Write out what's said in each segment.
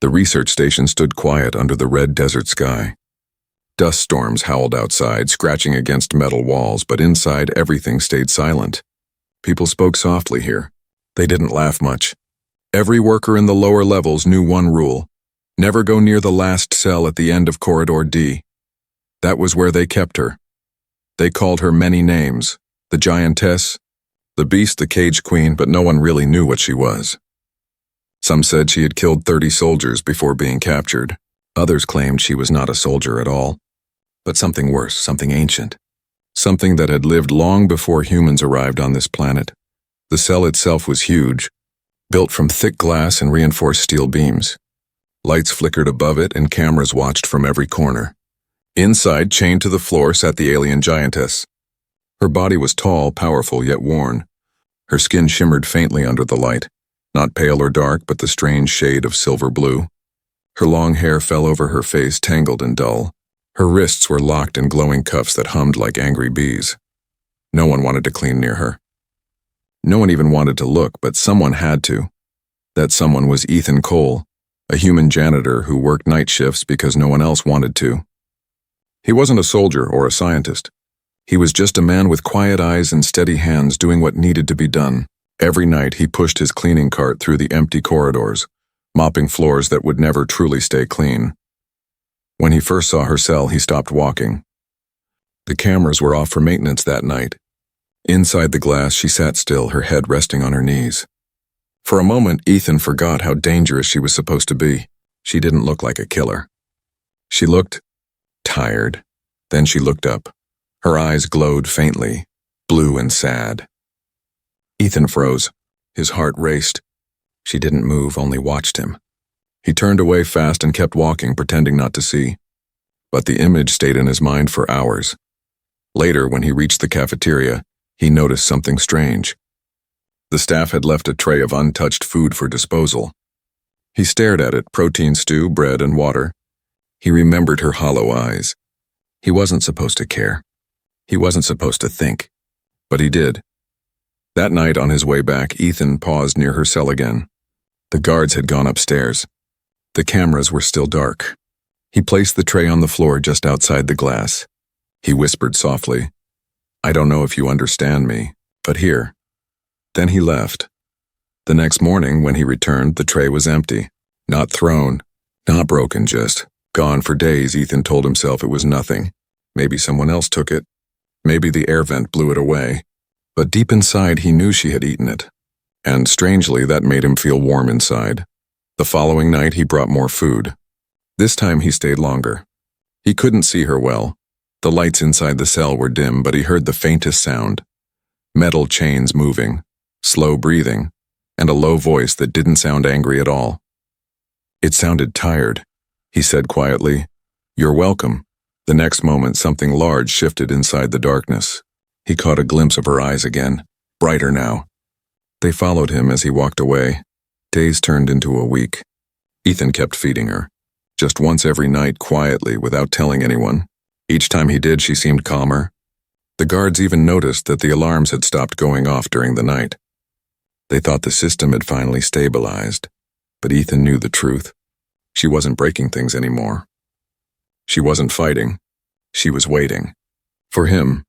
The research station stood quiet under the red desert sky. Dust storms howled outside, scratching against metal walls, but inside everything stayed silent. People spoke softly here. They didn't laugh much. Every worker in the lower levels knew one rule: never go near the last cell at the end of Corridor D. That was where they kept her. They called her many names: the Giantess, the Beast, the Cage Queen, but no one really knew what she was. Some said she had killed 30 soldiers before being captured. Others claimed she was not a soldier at all, but something worse, something ancient. Something that had lived long before humans arrived on this planet. The cell itself was huge, built from thick glass and reinforced steel beams. Lights flickered above it and cameras watched from every corner. Inside, chained to the floor, sat the alien Giantess. Her body was tall, powerful, yet worn. Her skin shimmered faintly under the light, not pale or dark, but the strange shade of silver blue. Her long hair fell over her face, tangled and dull. Her wrists were locked in glowing cuffs that hummed like angry bees. No one wanted to clean near her. No one even wanted to look, but someone had to. That someone was Ethan Cole, a human janitor who worked night shifts because no one else wanted to. He wasn't a soldier or a scientist. He was just a man with quiet eyes and steady hands doing what needed to be done. Every night he pushed his cleaning cart through the empty corridors, mopping floors that would never truly stay clean. When he first saw her cell, he stopped walking. The cameras were off for maintenance that night. Inside the glass, she sat still, her head resting on her knees. For a moment, Ethan forgot how dangerous she was supposed to be. She didn't look like a killer. She looked tired. Then she looked up. Her eyes glowed faintly, blue and sad. Ethan froze. His heart raced. She didn't move, only watched him. He turned away fast and kept walking, pretending not to see. But the image stayed in his mind for hours. Later, when he reached the cafeteria, he noticed something strange. The staff had left a tray of untouched food for disposal. He stared at it: protein stew, bread, and water. He remembered her hollow eyes. He wasn't supposed to care. He wasn't supposed to think. But he did. That night on his way back, Ethan paused near her cell again. The guards had gone upstairs. The cameras were still dark. He placed the tray on the floor just outside the glass. He whispered softly, "I don't know if you understand me, but here." Then he left. The next morning, when he returned, the tray was empty. Not thrown, not broken, just gone for days. Ethan told himself it was nothing. Maybe someone else took it. Maybe the air vent blew it away. But deep inside, he knew she had eaten it. And strangely, that made him feel warm inside. The following night, he brought more food. This time, he stayed longer. He couldn't see her well. The lights inside the cell were dim, but he heard the faintest sound. Metal chains moving, slow breathing, and a low voice that didn't sound angry at all. It sounded tired. He said quietly, "You're welcome." The next moment, something large shifted inside the darkness. He caught a glimpse of her eyes again, brighter now. They followed him as he walked away. Days turned into a week. Ethan kept feeding her, just once every night, quietly, without telling anyone. Each time he did, she seemed calmer. The guards even noticed that the alarms had stopped going off during the night. They thought the system had finally stabilized, but Ethan knew the truth. She wasn't breaking things anymore. She wasn't fighting. She was waiting. For him.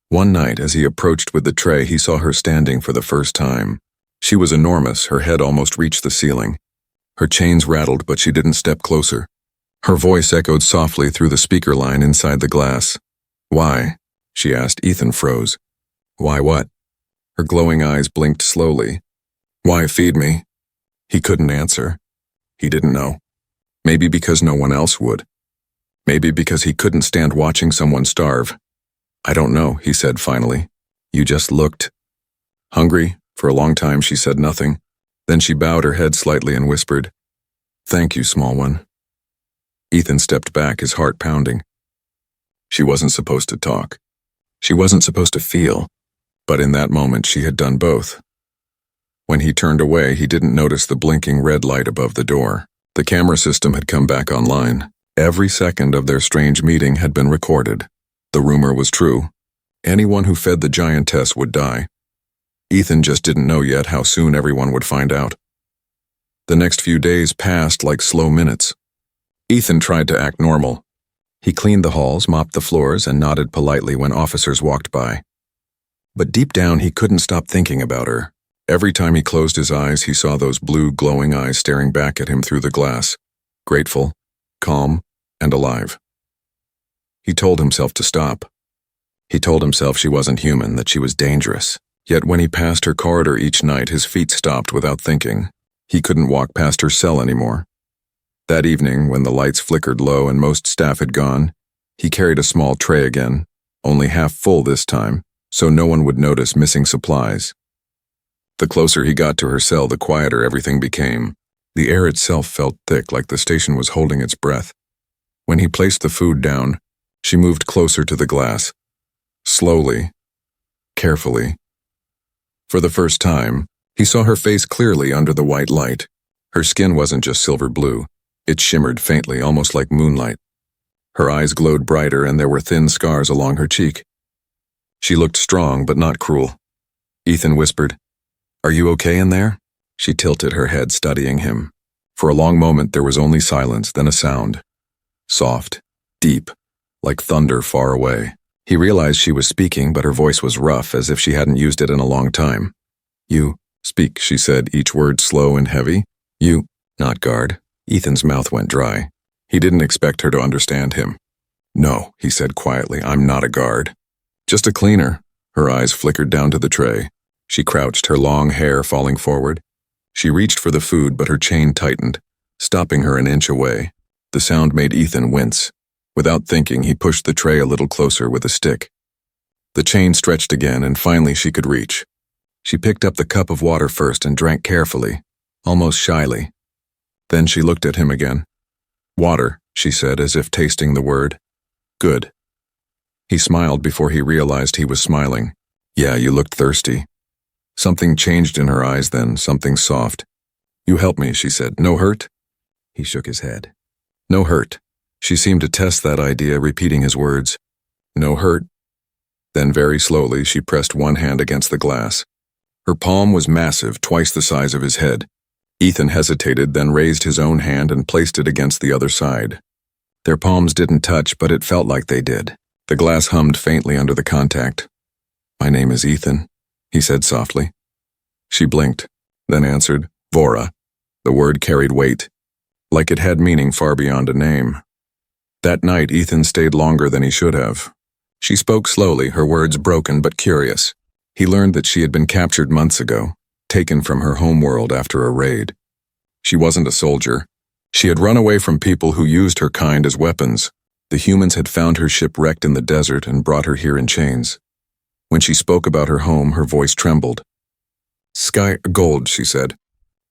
One night, as he approached with the tray, he saw her standing for the first time. She was enormous, her head almost reached the ceiling. Her chains rattled, but she didn't step closer. Her voice echoed softly through the speaker line inside the glass. "Why?" she asked. Ethan froze. "Why what?" Her glowing eyes blinked slowly. "Why feed me?" He couldn't answer. He didn't know. Maybe because no one else would. Maybe because he couldn't stand watching someone starve. "I don't know," he said finally. "You just looked hungry." For a long time she said nothing. Then she bowed her head slightly and whispered, "Thank you, small one." Ethan stepped back, his heart pounding. She wasn't supposed to talk. She wasn't supposed to feel. But in that moment she had done both. When he turned away, he didn't notice the blinking red light above the door. The camera system had come back online. Every second of their strange meeting had been recorded. The rumor was true. Anyone who fed the Giantess would die. Ethan just didn't know yet how soon everyone would find out. The next few days passed like slow minutes. Ethan tried to act normal. He cleaned the halls, mopped the floors, and nodded politely when officers walked by. But deep down, he couldn't stop thinking about her. Every time he closed his eyes, he saw those blue, glowing eyes staring back at him through the glass, grateful, calm, and alive. He told himself to stop. He told himself she wasn't human, that she was dangerous. Yet when he passed her corridor each night, his feet stopped without thinking. He couldn't walk past her cell anymore. That evening, when the lights flickered low and most staff had gone, he carried a small tray again, only half full this time, so no one would notice missing supplies. The closer he got to her cell, the quieter everything became. The air itself felt thick, like the station was holding its breath. When he placed the food down, she moved closer to the glass. Slowly, carefully. For the first time, he saw her face clearly under the white light. Her skin wasn't just silver blue. It shimmered faintly, almost like moonlight. Her eyes glowed brighter, and there were thin scars along her cheek. She looked strong, but not cruel. Ethan whispered, "Are you okay in there?" She tilted her head, studying him. For a long moment, there was only silence, then a sound. Soft, deep, like thunder far away. He realized she was speaking, but her voice was rough, as if she hadn't used it in a long time. "You, speak," she said, each word slow and heavy. "You, not guard." Ethan's mouth went dry. He didn't expect her to understand him. "No," he said quietly, "I'm not a guard. Just a cleaner." Her eyes flickered down to the tray. She crouched, her long hair falling forward. She reached for the food, but her chain tightened, stopping her an inch away. The sound made Ethan wince. Without thinking, he pushed the tray a little closer with a stick. The chain stretched again, and finally she could reach. She picked up the cup of water first and drank carefully, almost shyly. Then she looked at him again. "Water," she said, as if tasting the word. "Good." He smiled before he realized he was smiling. "Yeah, you looked thirsty." Something changed in her eyes then, something soft. "You help me," she said. "No hurt?" He shook his head. "No hurt." She seemed to test that idea, repeating his words. "No hurt." Then very slowly she pressed one hand against the glass. Her palm was massive, twice the size of his head. Ethan hesitated, then raised his own hand and placed it against the other side. Their palms didn't touch, but it felt like they did. The glass hummed faintly under the contact. "My name is Ethan," he said softly. She blinked, then answered, "Vora." The word carried weight, like it had meaning far beyond a name. That night, Ethan stayed longer than he should have. She spoke slowly, her words broken but curious. He learned that she had been captured months ago, taken from her homeworld after a raid. She wasn't a soldier. She had run away from people who used her kind as weapons. The humans had found her shipwrecked in the desert and brought her here in chains. When she spoke about her home, her voice trembled. "Sky gold," she said.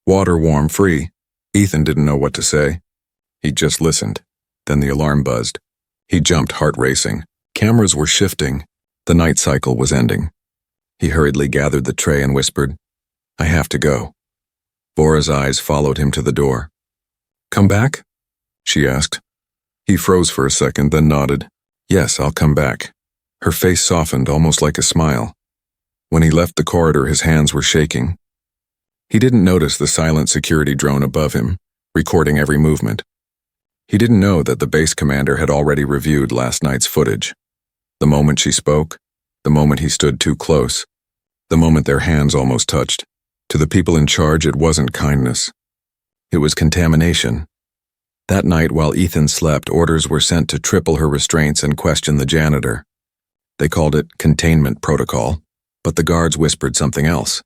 "Water warm, free." Ethan didn't know what to say. He just listened. Then the alarm buzzed. He jumped, heart racing. Cameras were shifting. The night cycle was ending. He hurriedly gathered the tray and whispered, "I have to go." Vora's eyes followed him to the door. "Come back?" she asked. He froze for a second, then nodded. "Yes, I'll come back." Her face softened, almost like a smile. When he left the corridor, his hands were shaking. He didn't notice the silent security drone above him, recording every movement. He didn't know that the base commander had already reviewed last night's footage. The moment she spoke, the moment he stood too close, the moment their hands almost touched. To the people in charge, it wasn't kindness. It was contamination. That night, while Ethan slept, orders were sent to triple her restraints and question the janitor. They called it containment protocol, but the guards whispered something else.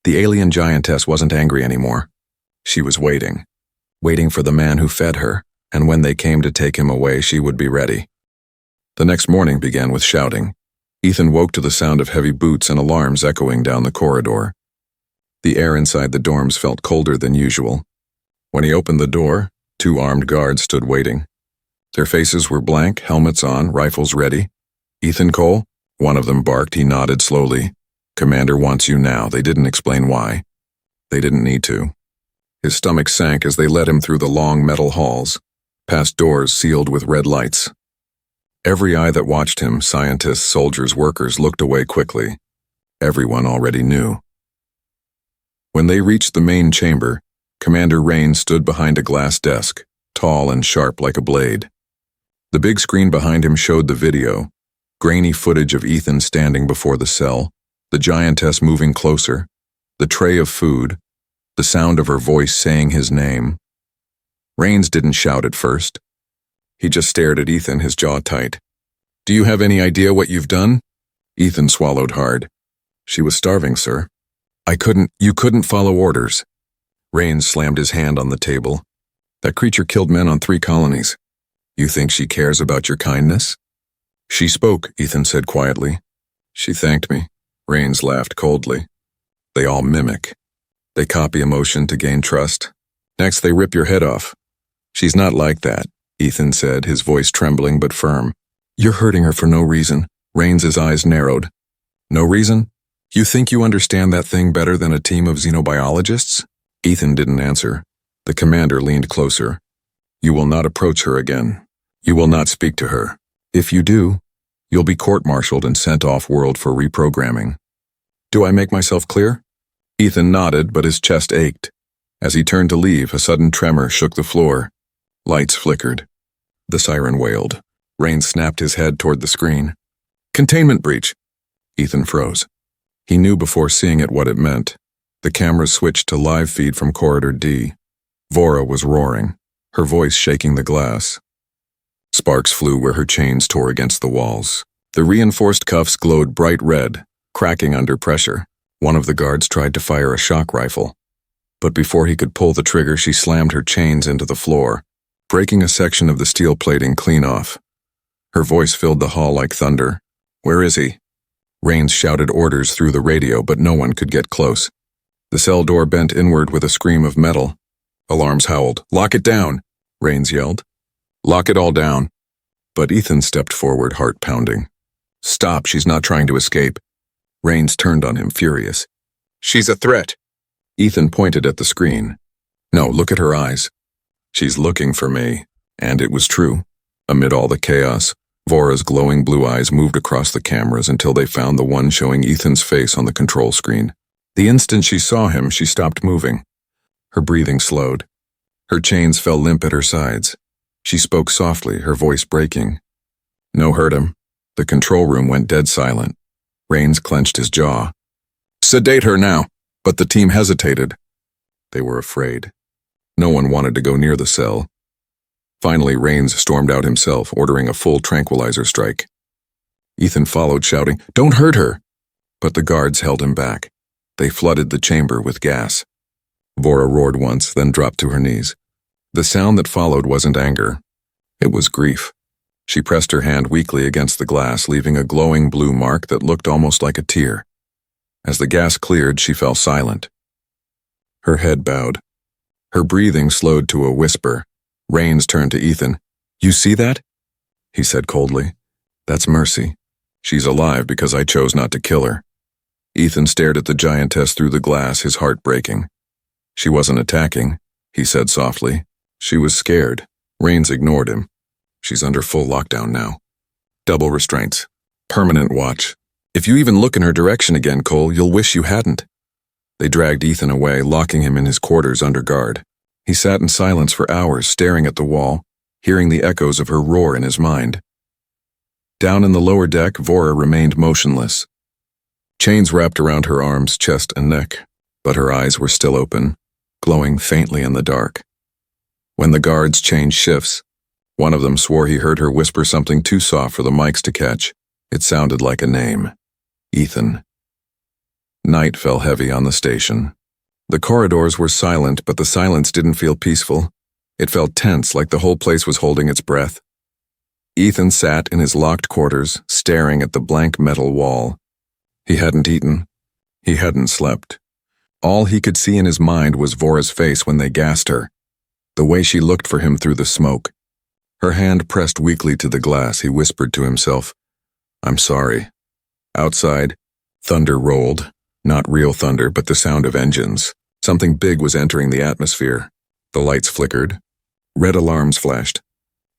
The alien giantess wasn't angry anymore. She was waiting for the man who fed her, and when they came to take him away, she would be ready. The next morning began with shouting. Ethan woke to the sound of heavy boots and alarms echoing down the corridor. The air inside the dorms felt colder than usual. When he opened the door, 2 armed guards stood waiting. Their faces were blank, helmets on, rifles ready. "Ethan Cole?" One of them barked. He nodded slowly. "Commander wants you now." They didn't explain why. They didn't need to. His stomach sank as they led him through the long metal halls, past doors sealed with red lights. Every eye that watched him, scientists, soldiers, workers, looked away quickly. Everyone already knew. When they reached the main chamber, Commander Rains stood behind a glass desk, tall and sharp like a blade. The big screen behind him showed the video, grainy footage of Ethan standing before the cell, the Giantess moving closer, the tray of food, the sound of her voice saying his name. Rains didn't shout at first. He just stared at Ethan, his jaw tight. "Do you have any idea what you've done?" Ethan swallowed hard. "She was starving, sir. You couldn't follow orders." Rains slammed his hand on the table. "That creature killed men on 3 colonies. You think she cares about your kindness?" "She spoke," Ethan said quietly. "She thanked me." Rains laughed coldly. "They all mimic. They copy emotion to gain trust. Next, they rip your head off." "She's not like that," Ethan said, his voice trembling but firm. "You're hurting her for no reason." Rains' eyes narrowed. "No reason? You think you understand that thing better than a team of xenobiologists?" Ethan didn't answer. The commander leaned closer. "You will not approach her again. You will not speak to her. If you do, you'll be court-martialed and sent off-world for reprogramming. Do I make myself clear?" Ethan nodded, but his chest ached. As he turned to leave, a sudden tremor shook the floor. Lights flickered. The siren wailed. Rains snapped his head toward the screen. "Containment breach!" Ethan froze. He knew before seeing it what it meant. The cameras switched to live feed from Corridor D. Vora was roaring, her voice shaking the glass. Sparks flew where her chains tore against the walls. The reinforced cuffs glowed bright red, cracking under pressure. One of the guards tried to fire a shock rifle. But before he could pull the trigger, she slammed her chains into the floor, breaking a section of the steel plating clean off. Her voice filled the hall like thunder. "Where is he?" Rains shouted orders through the radio, but no one could get close. The cell door bent inward with a scream of metal. Alarms howled. "Lock it down!" Rains yelled. "Lock it all down." But Ethan stepped forward, heart pounding. "Stop, she's not trying to escape." Rains turned on him, furious. "She's a threat." Ethan pointed at the screen. "No, look at her eyes. She's looking for me." And it was true. Amid all the chaos, Vora's glowing blue eyes moved across the cameras until they found the one showing Ethan's face on the control screen. The instant she saw him, she stopped moving. Her breathing slowed. Her chains fell limp at her sides. She spoke softly, her voice breaking. "No, hurt him." The control room went dead silent. Rains clenched his jaw. "Sedate her now." But the team hesitated. They were afraid. No one wanted to go near the cell. Finally, Rains stormed out himself, ordering a full tranquilizer strike. Ethan followed, shouting, "Don't hurt her!" But the guards held him back. They flooded the chamber with gas. Vora roared once, then dropped to her knees. The sound that followed wasn't anger. It was grief. She pressed her hand weakly against the glass, leaving a glowing blue mark that looked almost like a tear. As the gas cleared, she fell silent. Her head bowed. Her breathing slowed to a whisper. Rains turned to Ethan. "You see that?" He said coldly. "That's Mercy. She's alive because I chose not to kill her." Ethan stared at the Giantess through the glass, his heart breaking. "She wasn't attacking," he said softly. "She was scared." Rains ignored him. "She's under full lockdown now. Double restraints. Permanent watch. If you even look in her direction again, Cole, you'll wish you hadn't." They dragged Ethan away, locking him in his quarters under guard. He sat in silence for hours, staring at the wall, hearing the echoes of her roar in his mind. Down in the lower deck, Vora remained motionless. Chains wrapped around her arms, chest, and neck, but her eyes were still open, glowing faintly in the dark. When the guards changed shifts, one of them swore he heard her whisper something too soft for the mics to catch. It sounded like a name. Ethan. Night fell heavy on the station. The corridors were silent, but the silence didn't feel peaceful. It felt tense, like the whole place was holding its breath. Ethan sat in his locked quarters, staring at the blank metal wall. He hadn't eaten. He hadn't slept. All he could see in his mind was Vora's face when they gassed her, the way she looked for him through the smoke. Her hand pressed weakly to the glass. He whispered to himself, "I'm sorry." Outside, thunder rolled. Not real thunder, but the sound of engines. Something big was entering the atmosphere. The lights flickered. Red alarms flashed.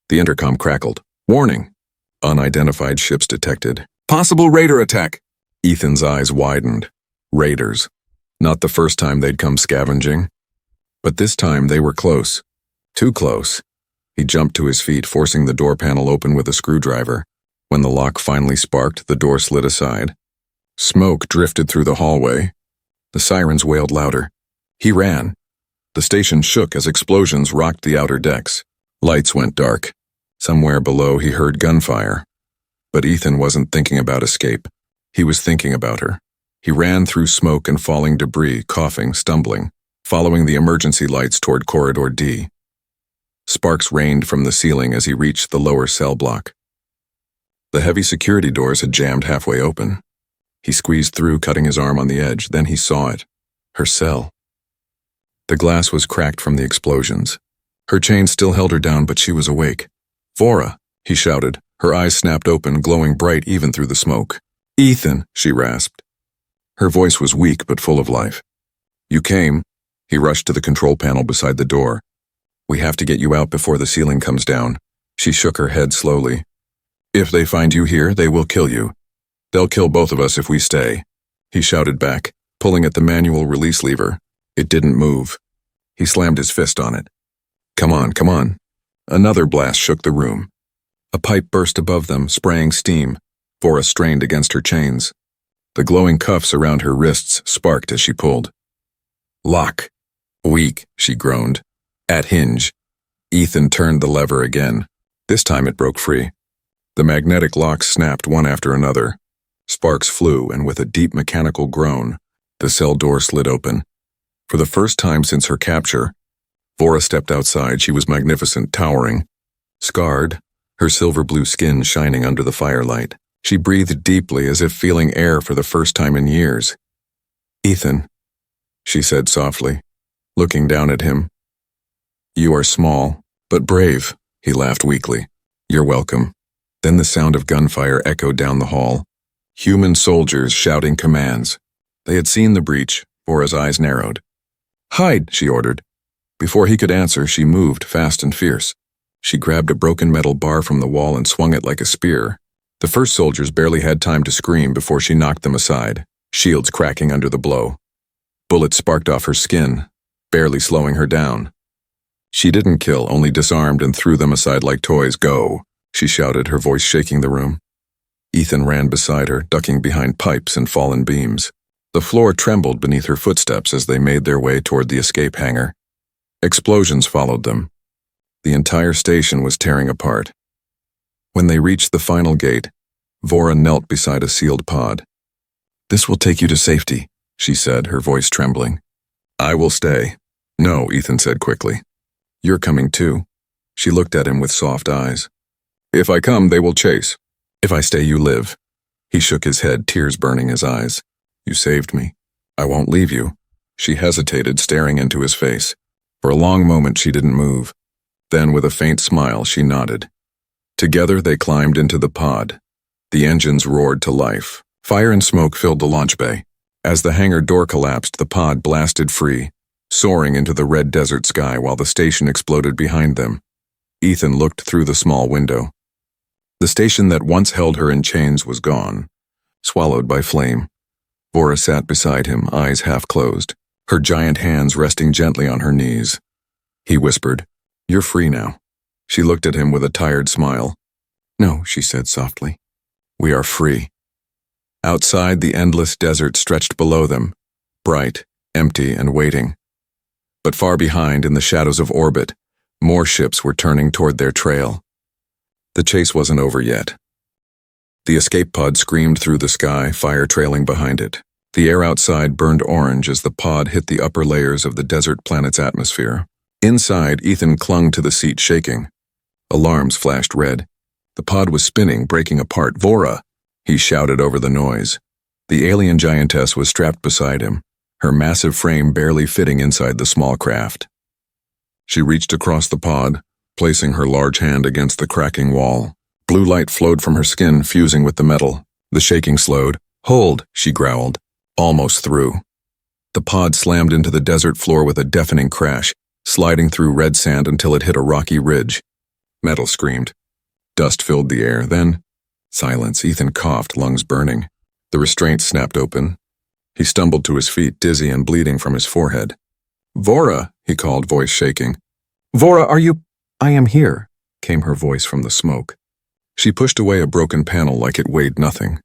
The intercom crackled. "Warning! Unidentified ships detected. Possible raider attack!" Ethan's eyes widened. Raiders. Not the first time they'd come scavenging. But this time they were close. Too close. He jumped to his feet, forcing the door panel open with a screwdriver. When the lock finally sparked, the door slid aside. Smoke drifted through the hallway. The sirens wailed louder. He ran. The station shook as explosions rocked the outer decks. Lights went dark. Somewhere below he heard gunfire. But Ethan wasn't thinking about escape. He was thinking about her. He ran through smoke and falling debris, coughing, stumbling, following the emergency lights toward Corridor D. Sparks rained from the ceiling as he reached the lower cell block. The heavy security doors had jammed halfway open. He squeezed through, cutting his arm on the edge. Then he saw it. Her cell. The glass was cracked from the explosions. Her chains still held her down, but she was awake. "Vora!" he shouted. Her eyes snapped open, glowing bright even through the smoke. "Ethan!" she rasped. Her voice was weak but full of life. "You came." He rushed to the control panel beside the door. "We have to get you out before the ceiling comes down." She shook her head slowly. "If they find you here, they will kill you. They'll kill both of us if we stay," he shouted back, pulling at the manual release lever. It didn't move. He slammed his fist on it. "Come on, come on." Another blast shook the room. A pipe burst above them, spraying steam. Vora strained against her chains. The glowing cuffs around her wrists sparked as she pulled. "Lock." "Weak," she groaned. "At hinge." Ethan turned the lever again. This time it broke free. The magnetic locks snapped one after another. Sparks flew, and with a deep mechanical groan, the cell door slid open. For the first time since her capture, Vora stepped outside. She was magnificent, towering. Scarred, her silver-blue skin shining under the firelight. She breathed deeply, as if feeling air for the first time in years. "Ethan," she said softly, looking down at him. "You are small, but brave," he laughed weakly. "You're welcome." Then the sound of gunfire echoed down the hall. Human soldiers shouting commands. They had seen the breach. Vora's eyes narrowed. "Hide," she ordered. Before he could answer, she moved, fast and fierce. She grabbed a broken metal bar from the wall and swung it like a spear. The first soldiers barely had time to scream before she knocked them aside, shields cracking under the blow. Bullets sparked off her skin, barely slowing her down. She didn't kill, only disarmed and threw them aside like toys. "Go," she shouted, her voice shaking the room. Ethan ran beside her, ducking behind pipes and fallen beams. The floor trembled beneath her footsteps as they made their way toward the escape hangar. Explosions followed them. The entire station was tearing apart. When they reached the final gate, Vora knelt beside a sealed pod. "This will take you to safety," she said, her voice trembling. "I will stay." "No," Ethan said quickly. "You're coming too." She looked at him with soft eyes. "If I come, they will chase. If I stay, you live." He shook his head, tears burning his eyes. "You saved me. I won't leave you." She hesitated, staring into his face. For a long moment she didn't move. Then, with a faint smile, she nodded. Together they climbed into the pod. The engines roared to life. Fire and smoke filled the launch bay. As the hangar door collapsed, the pod blasted free, soaring into the red desert sky while the station exploded behind them. Ethan looked through the small window. The station that once held her in chains was gone, swallowed by flame. Vora sat beside him, eyes half closed, her giant hands resting gently on her knees. He whispered, "You're free now." She looked at him with a tired smile. "No," she said softly. "We are free." Outside, the endless desert stretched below them, bright, empty, and waiting. But far behind, in the shadows of orbit, more ships were turning toward their trail. The chase wasn't over yet. The escape pod screamed through the sky, fire trailing behind it. The air outside burned orange as the pod hit the upper layers of the desert planet's atmosphere. Inside, Ethan clung to the seat, shaking. Alarms flashed red. The pod was spinning, breaking apart. "Vora!" he shouted over the noise. The alien giantess was strapped beside him, her massive frame barely fitting inside the small craft. She reached across the pod, placing her large hand against the cracking wall. Blue light flowed from her skin, fusing with the metal. The shaking slowed. "Hold," she growled. Almost through. The pod slammed into the desert floor with a deafening crash, sliding through red sand until it hit a rocky ridge. Metal screamed. Dust filled the air. Then, silence. Ethan coughed, lungs burning. The restraint snapped open. He stumbled to his feet, dizzy and bleeding from his forehead. "Vora!" he called, voice shaking. Vora, are you— I am here, came her voice from the smoke. She pushed away a broken panel like it weighed nothing.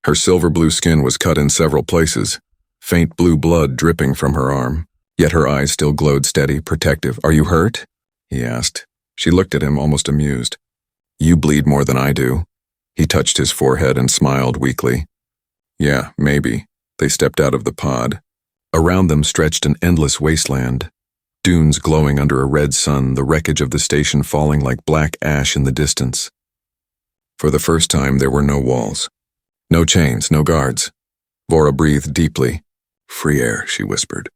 Her silver-blue skin was cut in several places, faint blue blood dripping from her arm, yet her eyes still glowed steady, protective. Are you hurt? He asked. She looked at him, almost amused. You bleed more than I do. He touched his forehead and smiled weakly. Yeah, maybe. They stepped out of the pod. Around them stretched an endless wasteland. Dunes glowing under a red sun, the wreckage of the station falling like black ash in the distance. For the first time, there were no walls. No chains, no guards. Vora breathed deeply. Free air, she whispered.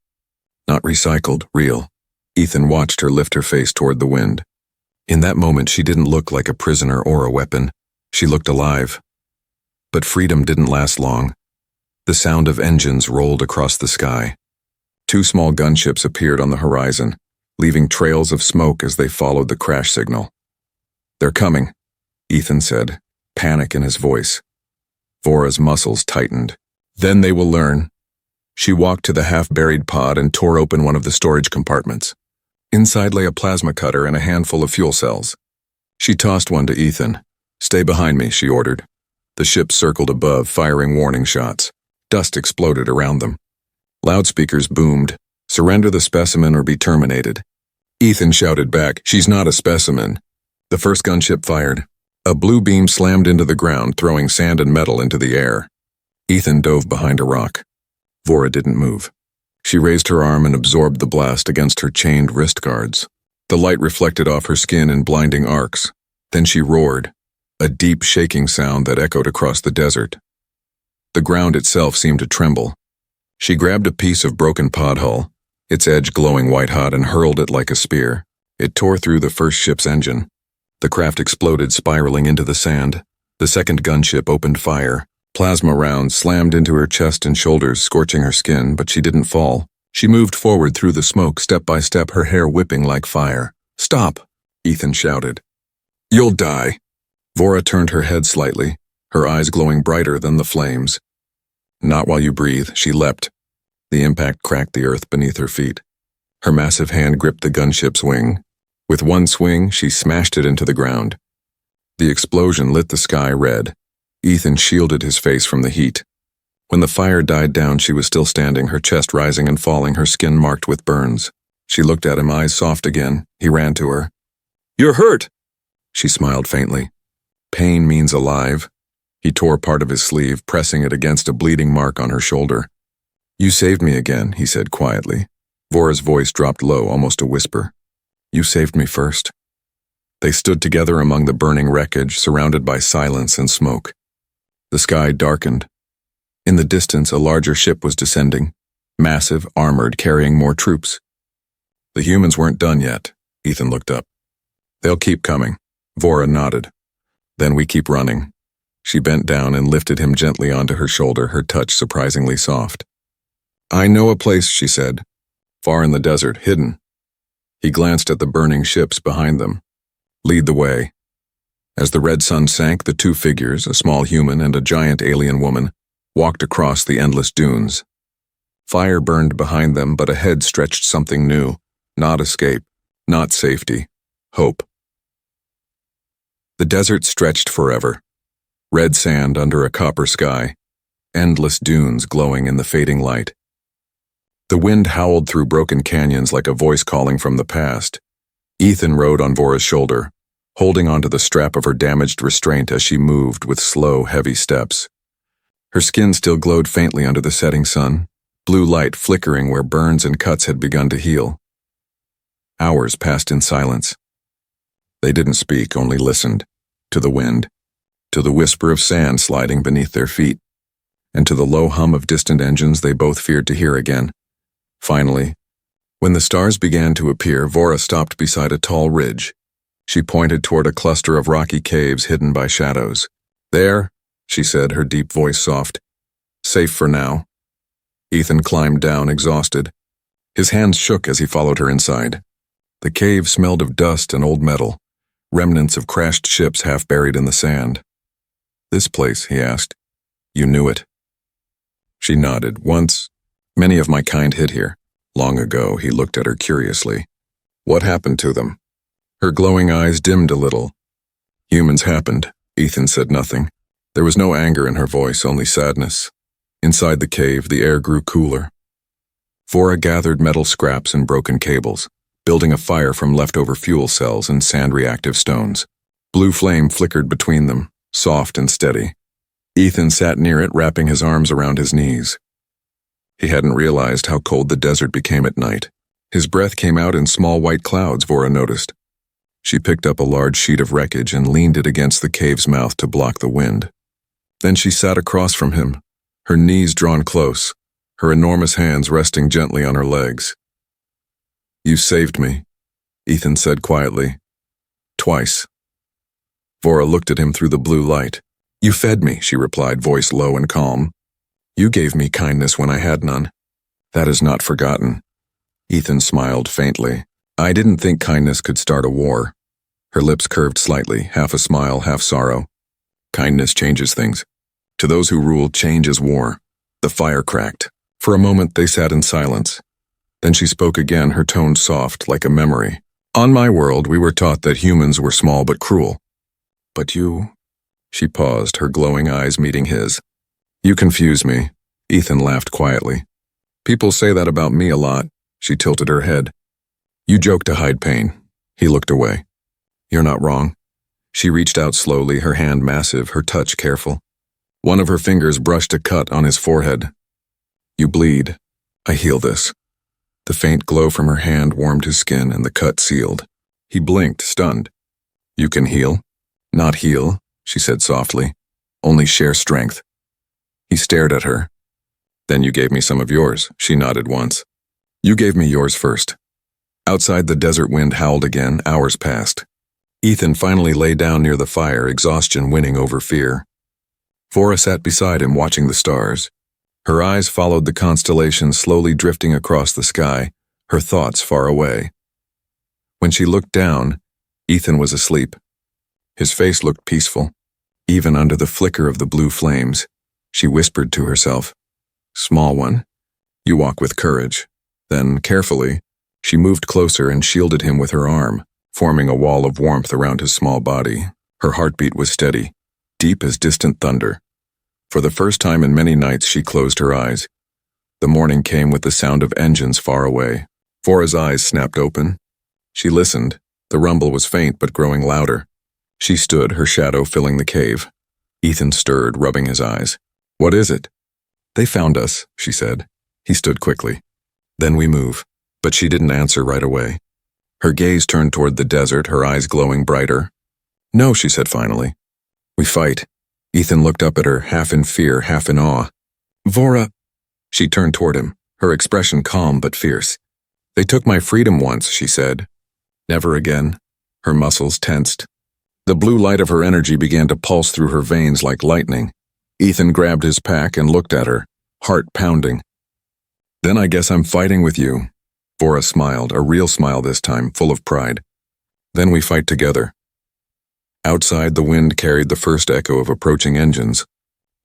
Not recycled, real. Ethan watched her lift her face toward the wind. In that moment, she didn't look like a prisoner or a weapon. She looked alive. But freedom didn't last long. The sound of engines rolled across the sky. 2 small gunships appeared on the horizon, leaving trails of smoke as they followed the crash signal. They're coming, Ethan said, panic in his voice. Vora's muscles tightened. Then they will learn. She walked to the half-buried pod and tore open one of the storage compartments. Inside lay a plasma cutter and a handful of fuel cells. She tossed one to Ethan. Stay behind me, she ordered. The ship circled above, firing warning shots. Dust exploded around them. Loudspeakers boomed. Surrender the specimen or be terminated. Ethan shouted back, she's not a specimen. The first gunship fired. A blue beam slammed into the ground, throwing sand and metal into the air. Ethan dove behind a rock. Vora didn't move. She raised her arm and absorbed the blast against her chained wrist guards. The light reflected off her skin in blinding arcs. Then she roared, a deep shaking sound that echoed across the desert. The ground itself seemed to tremble. She grabbed a piece of broken pod hull, its edge glowing white-hot, and hurled it like a spear. It tore through the first ship's engine. The craft exploded, spiraling into the sand. The second gunship opened fire. Plasma rounds slammed into her chest and shoulders, scorching her skin, but she didn't fall. She moved forward through the smoke, step by step, her hair whipping like fire. Stop, Ethan shouted. You'll die. Vora turned her head slightly, her eyes glowing brighter than the flames. Not while you breathe, she leapt. The impact cracked the earth beneath her feet. Her massive hand gripped the gunship's wing. With one swing, she smashed it into the ground. The explosion lit the sky red. Ethan shielded his face from the heat. When the fire died down, she was still standing, her chest rising and falling, her skin marked with burns. She looked at him, eyes soft again. He ran to her. You're hurt! She smiled faintly. Pain means alive. He tore part of his sleeve, pressing it against a bleeding mark on her shoulder. You saved me again, he said quietly. Vora's voice dropped low, almost a whisper. You saved me first. They stood together among the burning wreckage, surrounded by silence and smoke. The sky darkened. In the distance, a larger ship was descending, massive, armored, carrying more troops. The humans weren't done yet. Ethan looked up. They'll keep coming. Vora nodded. Then we keep running. She bent down and lifted him gently onto her shoulder, her touch surprisingly soft. I know a place, she said. Far in the desert, hidden. He glanced at the burning ships behind them. Lead the way. As the red sun sank, the 2 figures, a small human and a giant alien woman, walked across the endless dunes. Fire burned behind them, but ahead stretched something new. Not escape, not safety, hope. The desert stretched forever. Red sand under a copper sky, endless dunes glowing in the fading light. The wind howled through broken canyons like a voice calling from the past. Ethan rode on Vora's shoulder, holding onto the strap of her damaged restraint as she moved with slow, heavy steps. Her skin still glowed faintly under the setting sun, blue light flickering where burns and cuts had begun to heal. Hours passed in silence. They didn't speak, only listened, to the wind, to the whisper of sand sliding beneath their feet, and to the low hum of distant engines they both feared to hear again. Finally, when the stars began to appear, Vora stopped beside a tall ridge. She pointed toward a cluster of rocky caves hidden by shadows. There, she said, her deep voice soft. Safe for now. Ethan climbed down, exhausted. His hands shook as he followed her inside. The cave smelled of dust and old metal, remnants of crashed ships half buried in the sand. This place, he asked. You knew it. She nodded. Once, many of my kind hid here. Long ago, he looked at her curiously. What happened to them? Her glowing eyes dimmed a little. Humans happened. Ethan said nothing. There was no anger in her voice, only sadness. Inside the cave, the air grew cooler. Vora gathered metal scraps and broken cables, building a fire from leftover fuel cells and sand-reactive stones. Blue flame flickered between them, soft and steady. Ethan sat near it, wrapping his arms around his knees. He hadn't realized how cold the desert became at night. His breath came out in small white clouds, Vora noticed. She picked up a large sheet of wreckage and leaned it against the cave's mouth to block the wind. Then she sat across from him, her knees drawn close, her enormous hands resting gently on her legs. You saved me, Ethan said quietly. Twice. Vora looked at him through the blue light. You fed me, she replied, voice low and calm. You gave me kindness when I had none. That is not forgotten. Ethan smiled faintly. I didn't think kindness could start a war. Her lips curved slightly, half a smile, half sorrow. Kindness changes things. To those who rule, change is war. The fire cracked. For a moment, they sat in silence. Then she spoke again, her tone soft, like a memory. On my world, we were taught that humans were small but cruel. But you... She paused, her glowing eyes meeting his. You confuse me. Ethan laughed quietly. People say that about me a lot. She tilted her head. You joke to hide pain. He looked away. You're not wrong. She reached out slowly, her hand massive, her touch careful. One of her fingers brushed a cut on his forehead. You bleed. I heal this. The faint glow from her hand warmed his skin and the cut sealed. He blinked, stunned. You can heal? Not heal, she said softly. Only share strength. He stared at her. Then you gave me some of yours, she nodded once. You gave me yours first. Outside, the desert wind howled again, hours passed. Ethan finally lay down near the fire, exhaustion winning over fear. Vora sat beside him, watching the stars. Her eyes followed the constellations slowly drifting across the sky, her thoughts far away. When she looked down, Ethan was asleep. His face looked peaceful. Even under the flicker of the blue flames, she whispered to herself, Small one, you walk with courage. Then, carefully, she moved closer and shielded him with her arm, forming a wall of warmth around his small body. Her heartbeat was steady, deep as distant thunder. For the first time in many nights, she closed her eyes. The morning came with the sound of engines far away. Vora's eyes snapped open. She listened. The rumble was faint but growing louder. She stood, her shadow filling the cave. Ethan stirred, rubbing his eyes. What is it? They found us, she said. He stood quickly. Then we move. But she didn't answer right away. Her gaze turned toward the desert, her eyes glowing brighter. No, she said finally. We fight. Ethan looked up at her, half in fear, half in awe. Vora. She turned toward him, her expression calm but fierce. They took my freedom once, she said. Never again. Her muscles tensed. The blue light of her energy began to pulse through her veins like lightning. Ethan grabbed his pack and looked at her, heart pounding. Then I guess I'm fighting with you. Vora smiled, a real smile this time, full of pride. Then we fight together. Outside, the wind carried the first echo of approaching engines.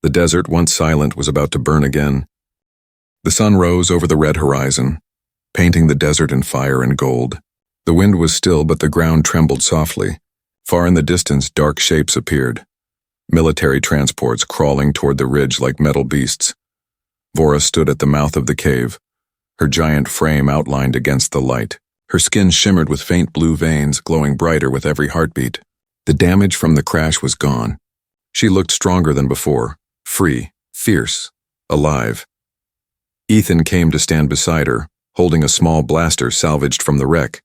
The desert, once silent, was about to burn again. The sun rose over the red horizon, painting the desert in fire and gold. The wind was still, but the ground trembled softly. Far in the distance, dark shapes appeared. Military transports crawling toward the ridge like metal beasts. Vora stood at the mouth of the cave, her giant frame outlined against the light. Her skin shimmered with faint blue veins, glowing brighter with every heartbeat. The damage from the crash was gone. She looked stronger than before, free, fierce, alive. Ethan came to stand beside her, holding a small blaster salvaged from the wreck.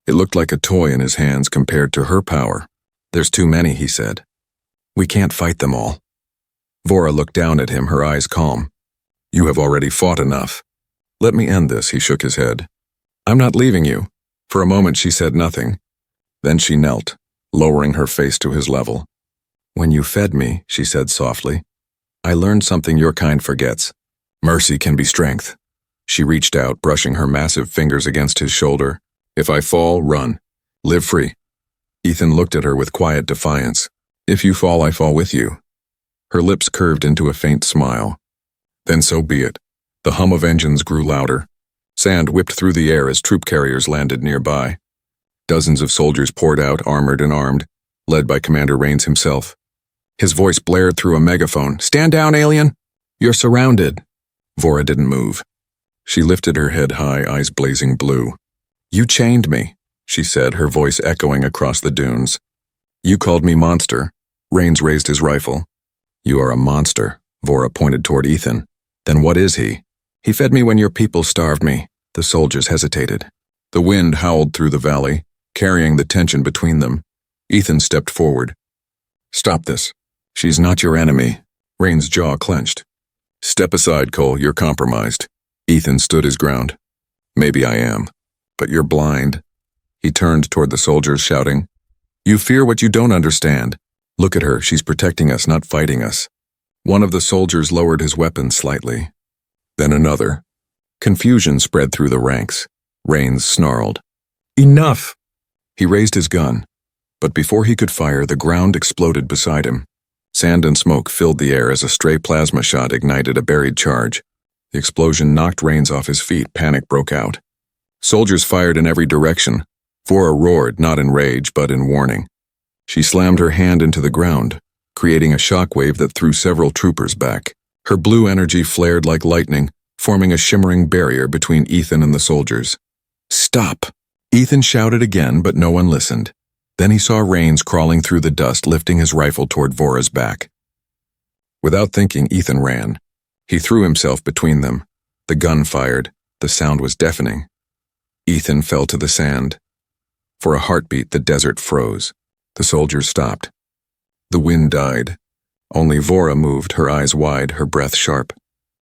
It looked like a toy in his hands compared to her power. There's too many, he said. We can't fight them all. Vora looked down at him, her eyes calm. You have already fought enough. Let me end this, he shook his head. I'm not leaving you. For a moment she said nothing. Then she knelt, lowering her face to his level. When you fed me, she said softly, I learned something your kind forgets. Mercy can be strength. She reached out, brushing her massive fingers against his shoulder. If I fall, run. Live free. Ethan looked at her with quiet defiance. If you fall, I fall with you. Her lips curved into a faint smile. Then so be it. The hum of engines grew louder. Sand whipped through the air as troop carriers landed nearby. Dozens of soldiers poured out, armored and armed, led by Commander Rains himself. His voice blared through a megaphone. "Stand down, alien! You're surrounded." Vora didn't move. She lifted her head high, eyes blazing blue. "You chained me," she said, her voice echoing across the dunes. "You called me monster." Rains raised his rifle. "You are a monster," Vora pointed toward Ethan. "Then what is he?" "He fed me when your people starved me." The soldiers hesitated. The wind howled through the valley, carrying the tension between them. Ethan stepped forward. "Stop this. She's not your enemy." Rains' jaw clenched. "Step aside, Cole. You're compromised." Ethan stood his ground. "Maybe I am, but you're blind." He turned toward the soldiers, shouting, "You fear what you don't understand. Look at her. She's protecting us, not fighting us." One of the soldiers lowered his weapon slightly. Then another. Confusion spread through the ranks. Rains snarled. "Enough!" He raised his gun, but before he could fire, the ground exploded beside him. Sand and smoke filled the air as a stray plasma shot ignited a buried charge. The explosion knocked Rains off his feet. Panic broke out. Soldiers fired in every direction. Vora roared, not in rage, but in warning. She slammed her hand into the ground, creating a shockwave that threw several troopers back. Her blue energy flared like lightning, forming a shimmering barrier between Ethan and the soldiers. "Stop!" Ethan shouted again, but no one listened. Then he saw Rains crawling through the dust, lifting his rifle toward Vora's back. Without thinking, Ethan ran. He threw himself between them. The gun fired. The sound was deafening. Ethan fell to the sand. For a heartbeat, the desert froze. The soldiers stopped. The wind died. Only Vora moved, her eyes wide, her breath sharp.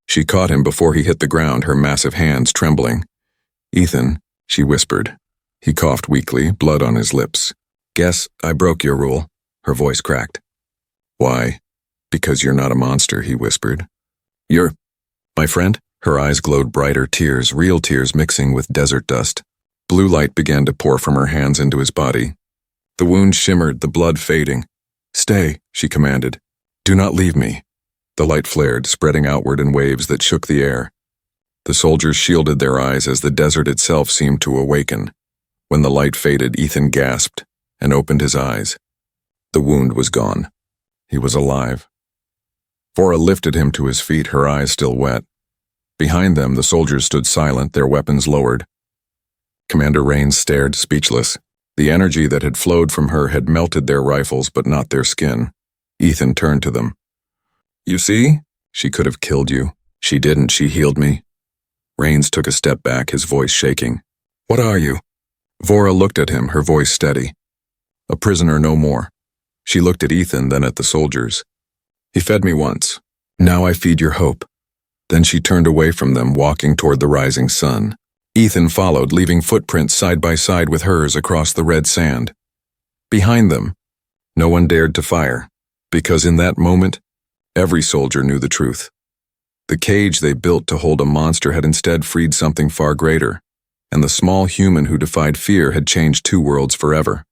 She caught him before he hit the ground, her massive hands trembling. "Ethan," she whispered. He coughed weakly, blood on his lips. "Guess I broke your rule." Her voice cracked. "Why?" "Because you're not a monster," he whispered. "You're my friend?" Her eyes glowed brighter, tears, real tears mixing with desert dust. Blue light began to pour from her hands into his body. The wound shimmered, the blood fading. "Stay," she commanded. "Do not leave me." The light flared, spreading outward in waves that shook the air. The soldiers shielded their eyes as the desert itself seemed to awaken. When the light faded, Ethan gasped and opened his eyes. The wound was gone. He was alive. Vora lifted him to his feet, her eyes still wet. Behind them, the soldiers stood silent, their weapons lowered. Commander Rains stared, speechless. The energy that had flowed from her had melted their rifles, but not their skin. Ethan turned to them. "You see? She could have killed you. She didn't, she healed me." Rains took a step back, his voice shaking. "What are you?" Vora looked at him, her voice steady. "A prisoner no more." She looked at Ethan, then at the soldiers. "He fed me once. Now I feed your hope." Then she turned away from them, walking toward the rising sun. Ethan followed, leaving footprints side by side with hers across the red sand. Behind them, no one dared to fire, because in that moment, every soldier knew the truth. The cage they built to hold a monster had instead freed something far greater, and the small human who defied fear had changed two worlds forever.